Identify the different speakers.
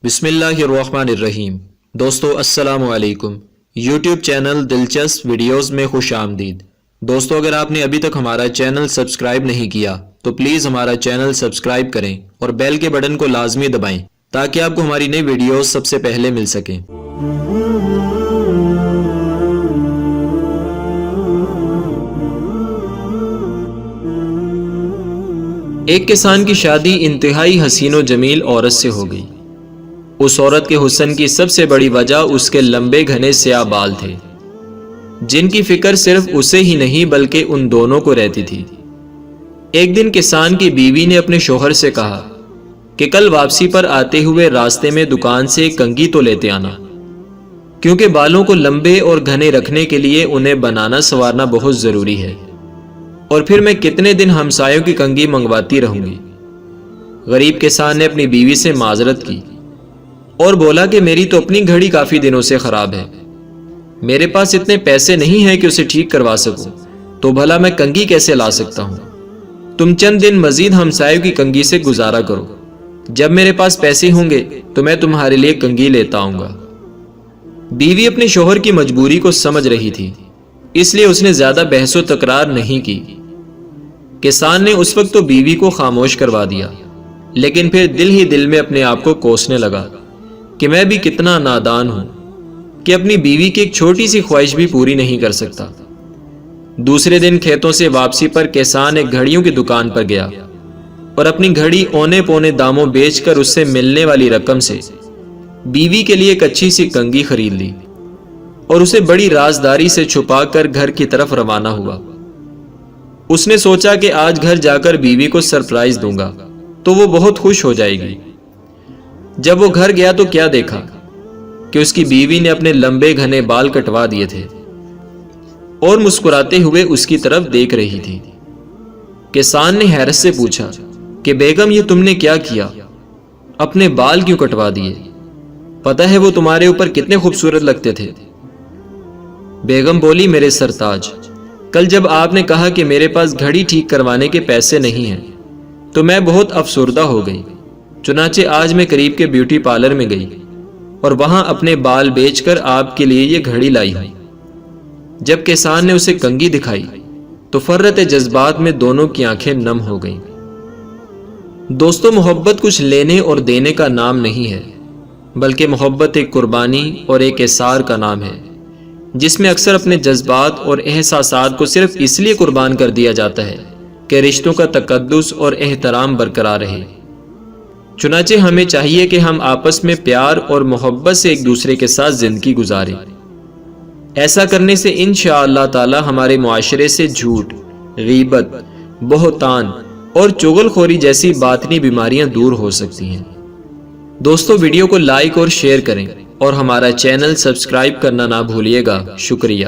Speaker 1: بسم اللہ الرحمن الرحیم۔ دوستو السلام علیکم۔ یوٹیوب چینل دلچسپ ویڈیوز میں خوش آمدید۔ دوستو اگر آپ نے ابھی تک ہمارا چینل سبسکرائب نہیں کیا تو پلیز ہمارا چینل سبسکرائب کریں اور بیل کے بٹن کو لازمی دبائیں تاکہ آپ کو ہماری نئی ویڈیوز سب سے پہلے مل سکیں۔ ایک کسان کی شادی انتہائی حسین و جمیل عورت سے ہو گئی۔ اس عورت کے حسن کی سب سے بڑی وجہ اس کے لمبے گھنے سیاہ بال تھے، جن کی فکر صرف اسے ہی نہیں بلکہ ان دونوں کو رہتی تھی۔ ایک دن کسان کی بیوی نے اپنے شوہر سے کہا کہ کل واپسی پر آتے ہوئے راستے میں دکان سے کنگھی تو لیتے آنا، کیونکہ بالوں کو لمبے اور گھنے رکھنے کے لیے انہیں بنانا سنوارنا بہت ضروری ہے، اور پھر میں کتنے دن ہمسایوں کی کنگھی منگواتی رہوں گی۔ غریب کسان نے اپنی بیوی سے معذرت کی اور بولا کہ میری تو اپنی گھڑی کافی دنوں سے خراب ہے، میرے پاس اتنے پیسے نہیں ہیں کہ اسے ٹھیک کروا سکوں، تو بھلا میں کنگھی کیسے لا سکتا ہوں؟ تم چند دن مزید ہمسایوں کی کنگھی سے گزارا کرو، جب میرے پاس پیسے ہوں گے تو میں تمہارے لیے کنگھی لیتا آؤں گا۔ بیوی اپنے شوہر کی مجبوری کو سمجھ رہی تھی، اس لیے اس نے زیادہ بحث و تکرار نہیں کی۔ کسان نے اس وقت تو بیوی کو خاموش کروا دیا، لیکن پھر دل ہی دل میں اپنے آپ کو کوسنے لگا کہ میں بھی کتنا نادان ہوں کہ اپنی بیوی کی ایک چھوٹی سی خواہش بھی پوری نہیں کر سکتا۔ دوسرے دن کھیتوں سے واپسی پر کسان ایک گھڑیوں کی دکان پر گیا اور اپنی گھڑی اونے پونے داموں بیچ کر اس سے ملنے والی رقم سے بیوی کے لیے ایک اچھی سی کنگھی خرید لی اور اسے بڑی رازداری سے چھپا کر گھر کی طرف روانہ ہوا۔ اس نے سوچا کہ آج گھر جا کر بیوی کو سرپرائز دوں گا تو وہ بہت خوش ہو جائے گی۔ جب وہ گھر گیا تو کیا دیکھا کہ اس کی بیوی نے اپنے لمبے گھنے بال کٹوا دیے تھے اور مسکراتے ہوئے اس کی طرف دیکھ رہی تھی۔ کسان نے حیرت سے پوچھا کہ بیگم یہ تم نے کیا کیا؟ اپنے بال کیوں کٹوا دیے؟ پتہ ہے وہ تمہارے اوپر کتنے خوبصورت لگتے تھے۔ بیگم بولی، میرے سرتاج، کل جب آپ نے کہا کہ میرے پاس گھڑی ٹھیک کروانے کے پیسے نہیں ہیں تو میں بہت افسردہ ہو گئی، چنانچہ آج میں قریب کے بیوٹی پارلر میں گئی اور وہاں اپنے بال بیچ کر آپ کے لیے یہ گھڑی لائی ہوں۔ جب کسان نے اسے کنگھی دکھائی تو فرط جذبات میں دونوں کی آنکھیں نم ہو گئیں۔ دوستو، محبت کچھ لینے اور دینے کا نام نہیں ہے، بلکہ محبت ایک قربانی اور ایک احسار کا نام ہے، جس میں اکثر اپنے جذبات اور احساسات کو صرف اس لیے قربان کر دیا جاتا ہے کہ رشتوں کا تقدس اور احترام برقرار رہے۔ چنانچہ ہمیں چاہیے کہ ہم آپس میں پیار اور محبت سے ایک دوسرے کے ساتھ زندگی گزاریں۔ ایسا کرنے سے انشاءاللہ تعالی ہمارے معاشرے سے جھوٹ، غیبت، بہتان اور چغل خوری جیسی باطنی بیماریاں دور ہو سکتی ہیں۔ دوستو، ویڈیو کو لائک اور شیئر کریں اور ہمارا چینل سبسکرائب کرنا نہ بھولیے گا۔ شکریہ۔